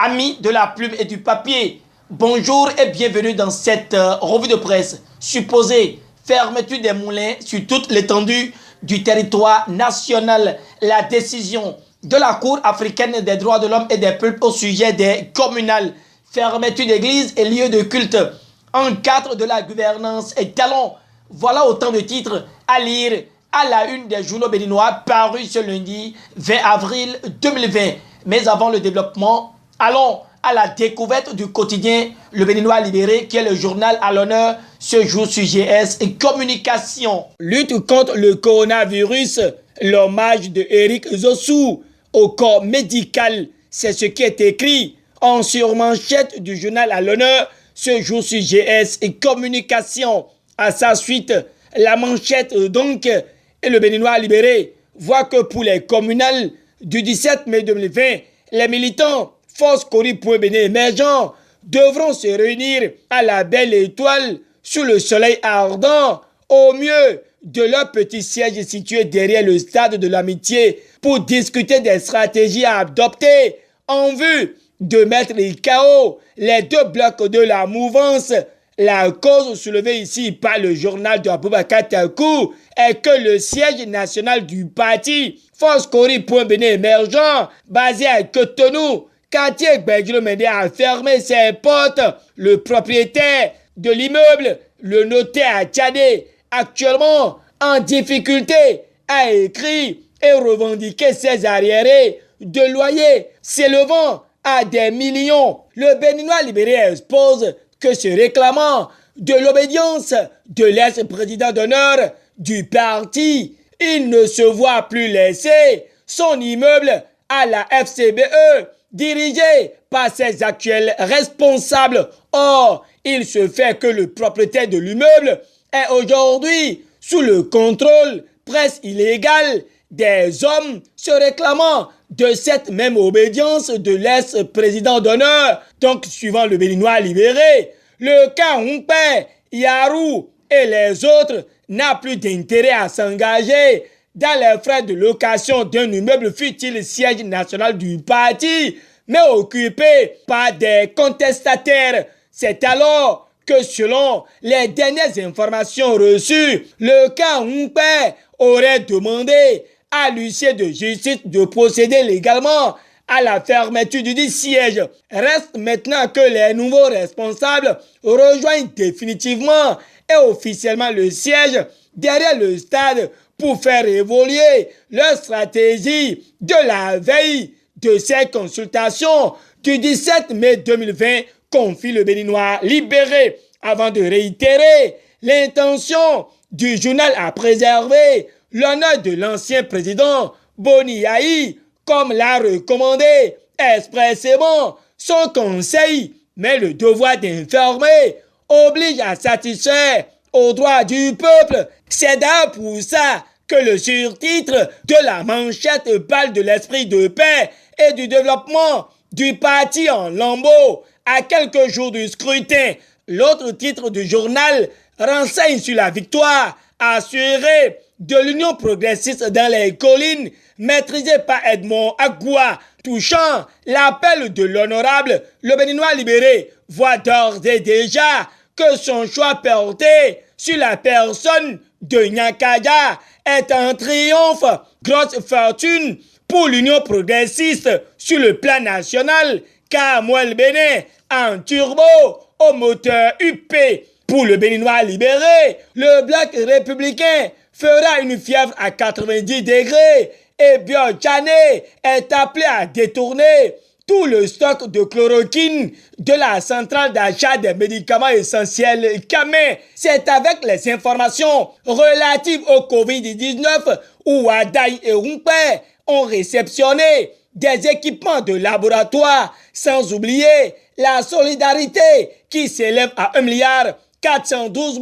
Amis de la plume et du papier, bonjour et bienvenue dans cette revue de presse supposée fermeture des moulins sur toute l'étendue du territoire national. La décision de la Cour africaine des droits de l'homme et des peuples au sujet des communales, fermeture d'églises et lieux de culte en cadre de la gouvernance et talons. Voilà autant de titres à lire à la une des journaux béninois parus ce lundi 20 avril 2020. Mais avant le développement, allons à la découverte du quotidien Le Béninois Libéré, qui est le journal à l'honneur ce jour sur GS et Communication. Lutte contre le coronavirus, l'hommage de Eric Zossou au corps médical. C'est ce qui est écrit en surmanchette du journal à l'honneur ce jour sur GS et Communication. À sa suite, la manchette donc et Le Béninois Libéré voit que pour les communales du 17 mai 2020, les militants Force Cori pour Bénin émergent devront se réunir à la belle étoile sous le soleil ardent au mieux de leur petit siège situé derrière le stade de l'amitié pour discuter des stratégies à adopter en vue de mettre KO les deux blocs de la mouvance. La cause soulevée ici par le journal de Aboubacar Takou est que le siège national du parti Force Cori pour Bénin émergent basé à Cotonou, quartier Gbedjilo-Mende, a fermé ses portes. Le propriétaire de l'immeuble, le notaire à Tchadé, actuellement en difficulté, a écrit et revendiqué ses arriérés de loyer s'élevant à des millions. Le Béninois Libéré expose que se réclamant de l'obédience de l'ex-président d'honneur du parti, il ne se voit plus laisser son immeuble à la FCBE, dirigé par ses actuels responsables. Or, il se fait que le propriétaire de l'immeuble est aujourd'hui sous le contrôle presque illégal des hommes se réclamant de cette même obédience de l'ex-président d'honneur. Donc, suivant le Béninois Libéré, le cas Humpé, Yarou et les autres n'a plus d'intérêt à s'engager dans les frais de location d'un immeuble fut-il siège national du parti, mais occupé par des contestataires. C'est alors que selon les dernières informations reçues, le cas Humpé aurait demandé à l'huissier de justice de procéder légalement à la fermeture du dit siège. Reste maintenant que les nouveaux responsables rejoignent définitivement et officiellement le siège derrière le stade pour faire évoluer leur stratégie de la veille de ces consultations du 17 mai 2020, confie le Béninois Libéré, avant de réitérer l'intention du journal à préserver l'honneur de l'ancien président Boni Yahi, comme l'a recommandé expressément son conseil. Mais le devoir d'informer oblige à satisfaire aux droits du peuple. C'est d'ailleurs pour ça que le surtitre de la manchette parle de l'esprit de paix et du développement du parti en lambeaux à quelques jours du scrutin. L'autre titre du journal renseigne sur la victoire assurée de l'Union progressiste dans les collines, maîtrisée par Edmond Agoua. Touchant l'appel de l'honorable, le Béninois Libéré voit d'ores et déjà que son choix porté sur la personne de Nyakaya est un triomphe. Grosse fortune pour l'Union progressiste sur le plan national, car Mouel Bénin en turbo au moteur UP. Pour le Béninois Libéré, le bloc républicain fera une fièvre à 90 degrés et Bio Tchané est appelé à détourner tout le stock de chloroquine de la centrale d'achat des médicaments essentiels Kamé. C'est avec les informations relatives au Covid-19 où Wadaï et Humpé ont réceptionné des équipements de laboratoire, sans oublier la solidarité qui s'élève à 1,412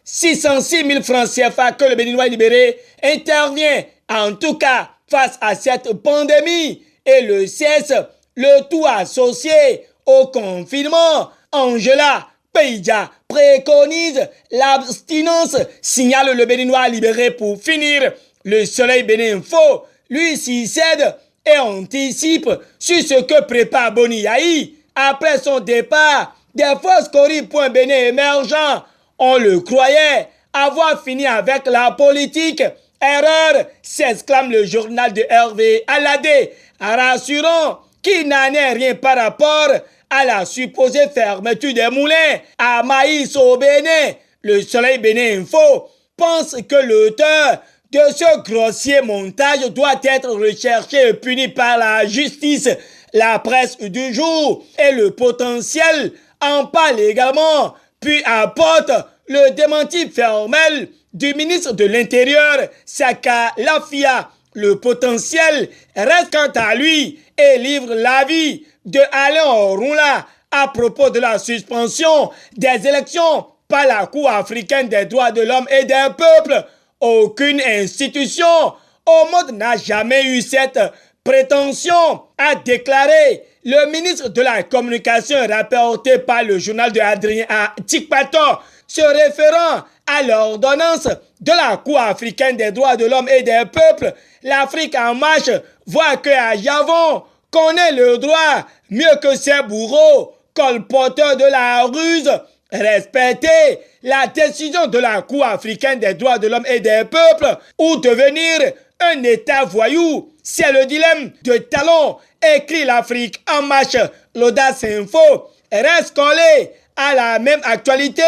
606 000 francs CFA que le Béninois Libéré intervient, en tout cas face à cette pandémie, et le cesse, le tout associé au confinement. Angela Peïdja préconise l'abstinence, signale le Béninois Libéré pour finir. Le Soleil Bénin Info, lui, s'y cède et anticipe sur ce que prépare Boni Yayi. Après son départ, des forces Cori.Bénin émergents, on le croyait, avoir fini avec la politique. Erreur, s'exclame le journal de Hervé Alade, rassurant qu'il n'en est rien par rapport à la supposée fermeture des moulins à maïs au Bénin. Le Soleil Bénin Info pense que l'auteur de ce grossier montage doit être recherché et puni par la justice. La presse du jour et le potentiel en parle également, puis apporte le démenti formel du ministre de l'Intérieur, Saka Lafia. Le potentiel reste quant à lui et livre l'avis de Alain Orunla à propos de la suspension des élections par la Cour africaine des droits de l'homme et des peuples. Aucune institution au monde n'a jamais eu cette prétention, a déclaré le ministre de la Communication rapporté par le journal de Adrien Tikpato, se référant à l'ordonnance de la Cour africaine des droits de l'homme et des peuples. L'Afrique en marche voit que à Javon connaît le droit mieux que ses bourreaux, colporteurs de la ruse. Respecter la décision de la Cour africaine des droits de l'homme et des peuples ou devenir un État voyou, c'est le dilemme de Talon, écrit l'Afrique en marche. L'Audace Info reste collé à la même actualité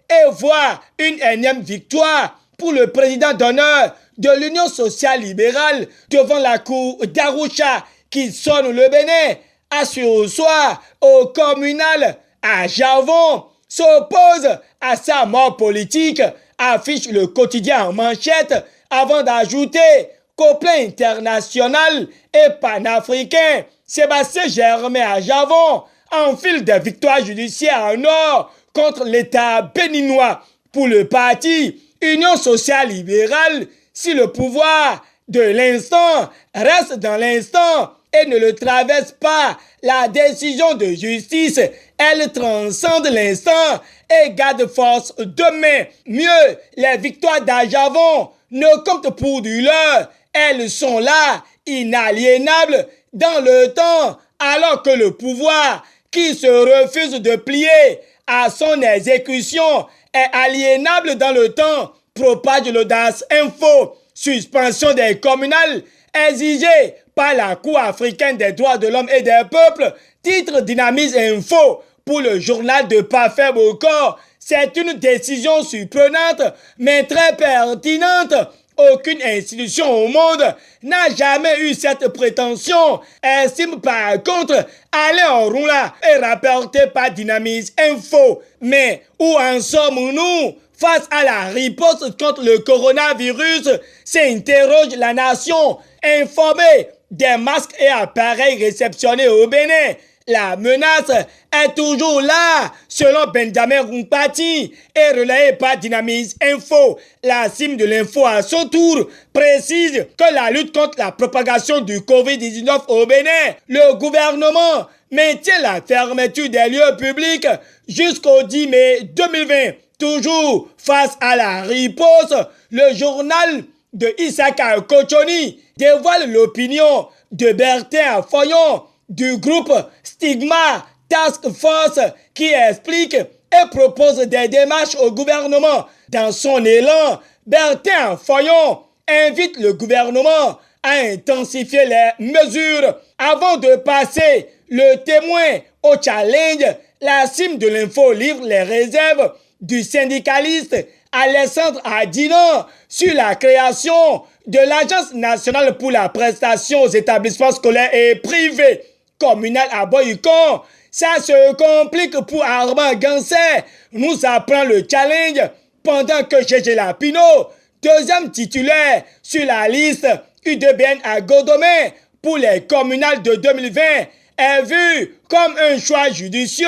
et voit une énième victoire pour le président d'honneur de l'Union sociale libérale devant la Cour d'Arusha qui sonne le Bénin à sursoir au communal à Javon. S'oppose à sa mort politique, affiche le quotidien en manchette avant d'ajouter qu'au plan international et panafricain, Sébastien Germain à Javon enfile des victoires judiciaires en or contre l'État béninois. Pour le parti Union sociale libérale, si le pouvoir de l'instant reste dans l'instant et ne le traverse pas la décision de justice, elle transcende l'instant et garde force demain. Mieux, les victoires d'Ajavon ne comptent pour du leur. Elles sont là, inaliénables dans le temps, alors que le pouvoir qui se refuse de plier à son exécution est aliénable dans le temps, propage l'Audace Info. Suspension des communales exigée par la Cour africaine des droits de l'homme et des peuples, titre Dynamise Info pour le journal de Parfait Bocor. C'est une décision surprenante, mais très pertinente. Aucune institution au monde n'a jamais eu cette prétention, estime par contre Alain Orunla et rapporté par Dynamise Info. Mais où en sommes-nous face à la riposte contre le coronavirus, s'interroge la nation, informée des masques et appareils réceptionnés au Bénin. La menace est toujours là, selon Benjamin Rumpati, et relayé par Dynamise Info. La cime de l'info à son tour précise que la lutte contre la propagation du Covid-19 au Bénin, le gouvernement maintient la fermeture des lieux publics jusqu'au 10 mai 2020. Toujours face à la riposte, le journal de Isaka Kochoni dévoile l'opinion de Bertin Foyon du groupe Stigma Task Force qui explique et propose des démarches au gouvernement. Dans son élan, Bertin Foyon invite le gouvernement à intensifier les mesures avant de passer le témoin au challenge. La cime de l'info livre les réserves du syndicaliste Alessandre Adinan sur la création de l'Agence nationale pour la prestation aux établissements scolaires et privés communal à Boycon. Ça se complique pour Armand Gansé, nous apprend le challenge pendant que Gégé Lapino, deuxième titulaire sur la liste UDBN à Godomé pour les communales de 2020, est vu comme un choix judicieux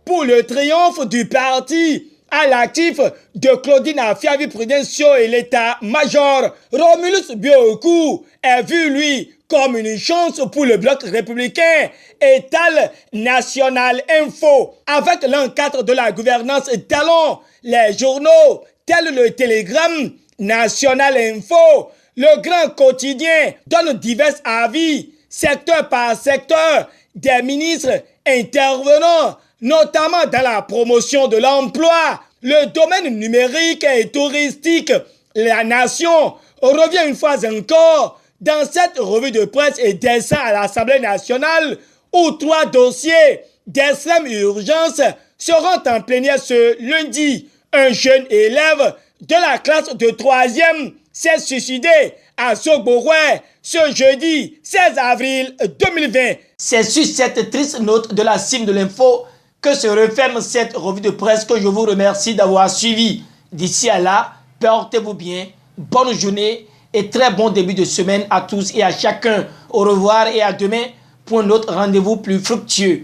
pour le triomphe du parti à l'actif de Claudine Afiavi Prudencio et l'état-major. Romulus Bioku est vu, lui, comme une chance pour le bloc républicain. Étal National Info. Avec l'encadre de la gouvernance Talon, les journaux tels le Télégramme, National Info, le Grand Quotidien donne divers avis. secteur par secteur, des ministres intervenant, notamment dans la promotion de l'emploi, le domaine numérique et touristique. La nation revient une fois encore dans cette revue de presse et descend à l'Assemblée nationale où 3 dossiers d'extrême urgence seront en plénière ce lundi. Un jeune élève de la classe de 3e s'est suicidé à Sogboroué ce jeudi 16 avril 2020. C'est sur cette triste note de la cime de l'info que se referme cette revue de presse que je vous remercie d'avoir suivi. D'ici à là, portez-vous bien, bonne journée et très bon début de semaine à tous et à chacun. Au revoir et à demain pour un autre rendez-vous plus fructueux.